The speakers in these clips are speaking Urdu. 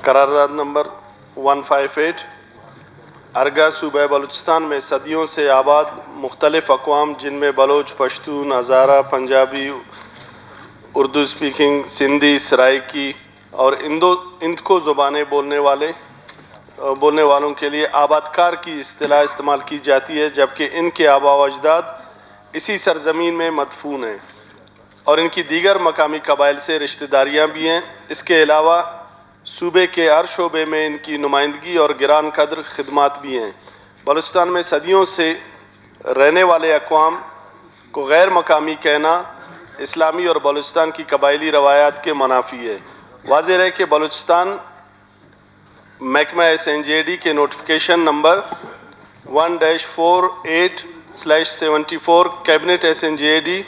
قرارداد نمبر 158 ارگا صوبہ بلوچستان میں صدیوں سے آباد مختلف اقوام جن میں بلوچ، پشتون، ہزارہ، پنجابی، اردو اسپیکنگ، سندھی، سرائکی اور اندکو زبانیں بولنے والوں کے لیے آبادکار کی اصطلاح استعمال کی جاتی ہے، جبکہ ان کے آباء و اجداد اسی سرزمین میں مدفون ہیں اور ان کی دیگر مقامی قبائل سے رشتہ داریاں بھی ہیں۔ اس کے علاوہ صوبے کے ہر شعبے میں ان کی نمائندگی اور گران قدر خدمات بھی ہیں۔ بلوچستان میں صدیوں سے رہنے والے اقوام کو غیر مقامی کہنا اسلامی اور بلوچستان کی قبائلی روایات کے منافی ہے۔ واضح رہے کہ بلوچستان محکمہ SNJD کے نوٹیفیکیشن نمبر 1-48/74 کیبنٹ SNJD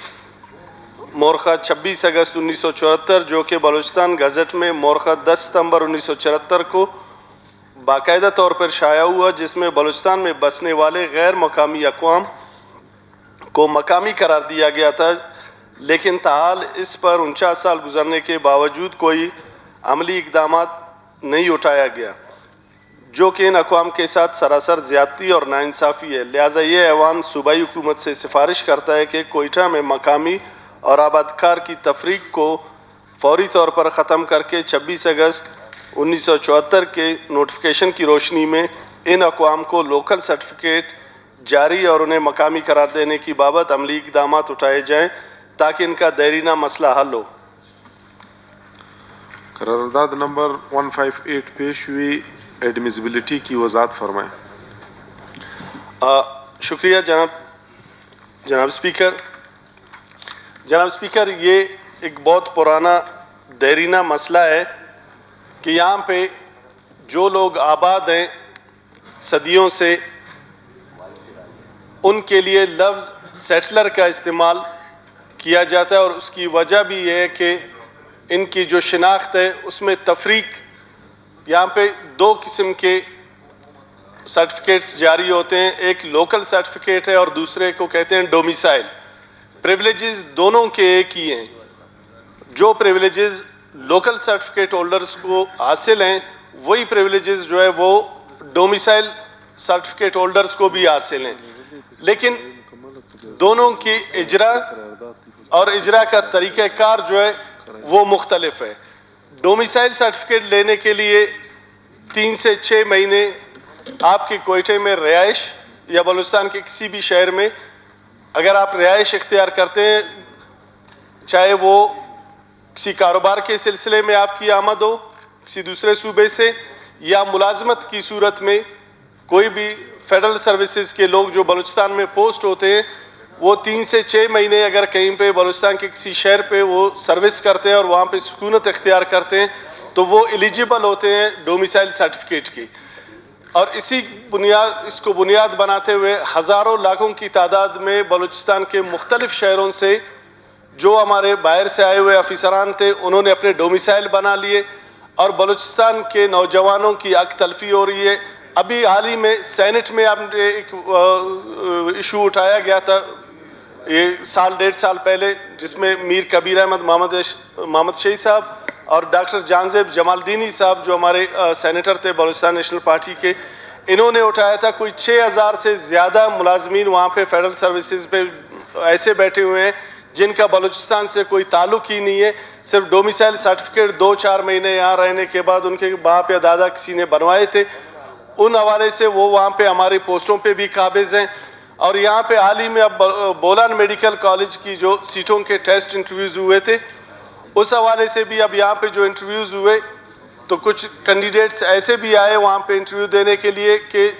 مورخہ 26 اگست 1974 جو کہ بلوچستان گزٹ میں مورخہ 10 ستمبر 1974 کو باقاعدہ طور پر شائع ہوا، جس میں بلوچستان میں بسنے والے غیر مقامی اقوام کو مقامی قرار دیا گیا تھا، لیکن تاحال اس پر 49 سال گزرنے کے باوجود کوئی عملی اقدامات نہیں اٹھایا گیا، جو کہ ان اقوام کے ساتھ سراسر زیادتی اور ناانصافی ہے۔ لہٰذا یہ ایوان صوبائی حکومت سے سفارش کرتا ہے کہ کوئٹہ میں مقامی اور آبادکار کی تفریق کو فوری طور پر ختم کر کے 26 اگست 1974 کے نوٹیفیکیشن کی روشنی میں ان اقوام کو لوکل سرٹیفکیٹ جاری اور انہیں مقامی قرار دینے کی بابت عملی اقدامات اٹھائے جائیں تاکہ ان کا دیرینہ مسئلہ حل ہو۔ قرارداد نمبر 158 پیش ہوئی، ایڈمیسیبلٹی کی وضاحت فرمائیں۔ شکریہ جناب اسپیکر۔ جناب اسپیکر، یہ ایک بہت پرانا دیرینہ مسئلہ ہے کہ یہاں پہ جو لوگ آباد ہیں صدیوں سے، ان کے لیے لفظ سیٹلر کا استعمال کیا جاتا ہے، اور اس کی وجہ بھی یہ ہے کہ ان کی جو شناخت ہے اس میں تفریق، یہاں پہ دو قسم کے سرٹیفکیٹس جاری ہوتے ہیں، ایک لوکل سرٹیفکیٹ ہے اور دوسرے کو کہتے ہیں ڈومیسائل۔ پریولیجز دونوں کے ایک ہی ہیں۔ جو پریولیجز لوکل سرٹیفکیٹ ہولڈرز کو حاصل ہیں وہی پریولیجز جو ہے وہ ڈومیسائل سرٹیفکیٹ ہولڈرز کو بھی حاصل ہیں، لیکن دونوں کی اجرا کا طریقہ کار جو ہے وہ مختلف ہے۔ ڈومیسائل سرٹیفکیٹ لینے کے لیے 3 سے 6 مہینے آپ کی کوئٹے میں رہائش یا بلوچستان کے کسی بھی شہر میں اگر آپ رہائش اختیار کرتے ہیں، چاہے وہ کسی کاروبار کے سلسلے میں آپ کی آمد ہو کسی دوسرے صوبے سے، یا ملازمت کی صورت میں کوئی بھی فیڈرل سروسز کے لوگ جو بلوچستان میں پوسٹ ہوتے ہیں، وہ 3 سے 6 مہینے اگر کہیں پہ بلوچستان کے کسی شہر پہ وہ سروس کرتے ہیں اور وہاں پہ سکونت اختیار کرتے ہیں تو وہ ایلیجیبل ہوتے ہیں ڈومیسائل سرٹیفکیٹ کی۔ اور اس کو بنیاد بناتے ہوئے ہزاروں لاکھوں کی تعداد میں بلوچستان کے مختلف شہروں سے جو ہمارے باہر سے آئے ہوئے افسران تھے انہوں نے اپنے ڈومیسائل بنا لیے، اور بلوچستان کے نوجوانوں کی حق تلفی ہو رہی ہے۔ ابھی حال ہی میں سینٹ میں ایک ایشو اٹھایا گیا تھا یہ سال 1.5 سال پہلے، جس میں میر کبیر احمد محمد شہی صاحب اور ڈاکٹر جانزیب جمال الدینی صاحب جو ہمارے سینیٹر تھے بلوچستان نیشنل پارٹی کے، انہوں نے اٹھایا تھا کوئی 6000 سے زیادہ ملازمین وہاں پہ فیڈرل سروسز پہ ایسے بیٹھے ہوئے ہیں جن کا بلوچستان سے کوئی تعلق ہی نہیں ہے، صرف ڈومیسائل سرٹیفکیٹ 2-4 مہینے یہاں رہنے کے بعد ان کے باپ یا دادا کسی نے بنوائے تھے، ان حوالے سے وہ وہاں پہ ہماری پوسٹوں پہ بھی قابض ہیں۔ اور یہاں پہ حال ہی میں اب بولان میڈیکل کالج کی جو سیٹوں کے ٹیسٹ انٹرویوز ہوئے تھے، اس حوالے سے بھی اب یہاں پہ جو انٹرویوز ہوئے تو کچھ کینڈیڈیٹس ایسے بھی آئے وہاں پہ انٹرویو دینے کے لیے کہ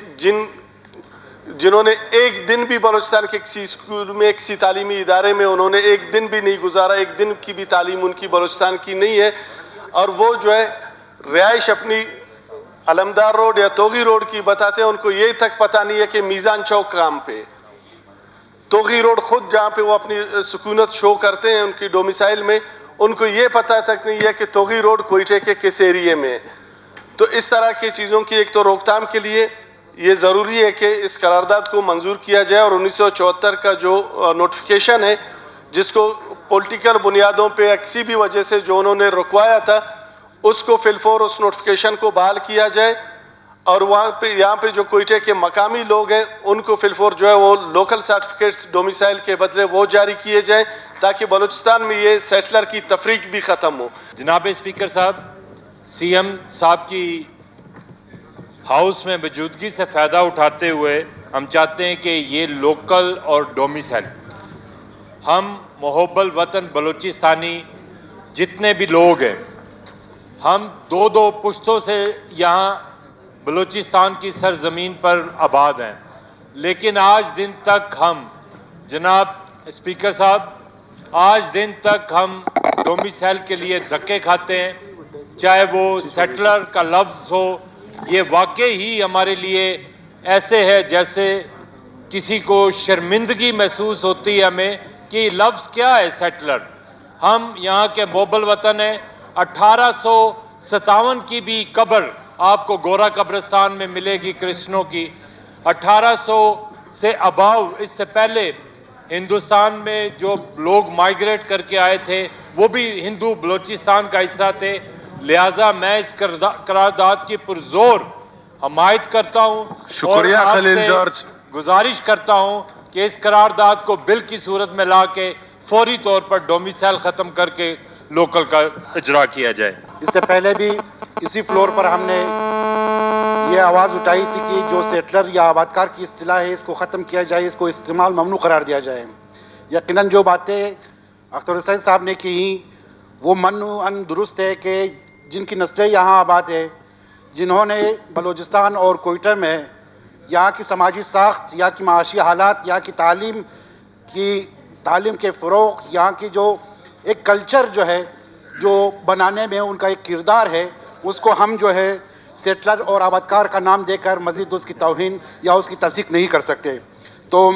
جنہوں نے ایک دن بھی بلوچستان کے کسی اسکول میں کسی تعلیمی ادارے میں انہوں نے ایک دن بھی نہیں گزارا، ایک دن کی بھی تعلیم ان کی بلوچستان کی نہیں ہے، اور وہ جو ہے رہائش اپنی علمدار روڈ یا توغی روڈ کی بتاتے ہیں، ان کو یہ تک پتہ نہیں ہے کہ میزان چوک کام پہ توغی روڈ خود جہاں پہ وہ اپنی سکونت شو کرتے ہیں ان کی ڈومیسائل میں، ان کو یہ پتہ تک نہیں ہے کہ توغی روڈ کوئٹے کے کس ایریے میں ہے۔ تو اس طرح کی چیزوں کی ایک تو روک تھام کے لیے یہ ضروری ہے کہ اس قرارداد کو منظور کیا جائے، اور 1974 کا جو نوٹیفیکیشن ہے جس کو پولیٹیکل بنیادوں پہ کسی بھی وجہ سے جو انہوں نے رکوایا تھا، اس کو فلفور اس نوٹیفیکیشن کو بحال کیا جائے اور وہاں پہ یہاں پہ جو کوئٹے کے مقامی لوگ ہیں ان کو فلفور جو ہے وہ لوکل سرٹیفکیٹس ڈومیسائل کے بدلے وہ جاری کیے جائیں تاکہ بلوچستان میں یہ سیٹلر کی تفریق بھی ختم ہو. جناب اسپیکر صاحب، سی ایم صاحب کی ہاؤس میں موجودگی سے فائدہ اٹھاتے ہوئے ہم چاہتے ہیں کہ یہ لوکل اور ڈومیسائل، ہم محب الوطن بلوچستانی جتنے بھی لوگ ہیں، ہم دو پشتوں سے یہاں بلوچستان کی سرزمین پر آباد ہیں، لیکن آج دن تک ہم، جناب اسپیکر صاحب، آج دن تک ہم ڈومیسائل کے لیے دھکے کھاتے ہیں، چاہے وہ سیٹلر کا لفظ ہو. یہ واقعی ہی ہمارے لیے ایسے ہے جیسے کسی کو شرمندگی محسوس ہوتی ہے ہمیں کہ لفظ کیا ہے سیٹلر. ہم یہاں کے محب الوطن ہیں. 1857 کی بھی قبر آپ کو گورا قبرستان میں ملے گی کرسچنوں کی. 1800 سے اباؤ، اس سے پہلے ہندوستان میں جو لوگ مائیگریٹ کر کے آئے تھے وہ بھی ہندو بلوچستان کا حصہ تھے. لہٰذا میں اس قرارداد کی پرزور حمایت کرتا ہوں. شکریہ اور آپ خلیل سے جارج. گزارش کرتا ہوں کہ اس قرارداد کو بل کی صورت میں لا کے فوری طور پر ڈومیسائل ختم کر کے لوکل کا اجرا کیا جائے. اس سے پہلے بھی اسی فلور پر ہم نے یہ آواز اٹھائی تھی کہ جو سیٹلر یا آبادکار کی اصطلاح ہے اس کو ختم کیا جائے، اس کو استعمال ممنوع قرار دیا جائے. یقیناً جو باتیں اختر حسین صاحب نے کی وہ منوعاً درست ہے کہ جن کی نسلیں یہاں آباد ہے، جنہوں نے بلوچستان اور کوئٹہ میں یہاں کی سماجی ساخت، یہاں کی معاشی حالات، یہاں کی تعلیم کے فروغ، یہاں کی جو ایک کلچر جو ہے جو بنانے میں ان کا ایک کردار ہے، اس کو ہم جو ہے سیٹلر اور آبادکار کا نام دے کر مزید اس کی توہین یا اس کی تصدیق نہیں کر سکتے. تو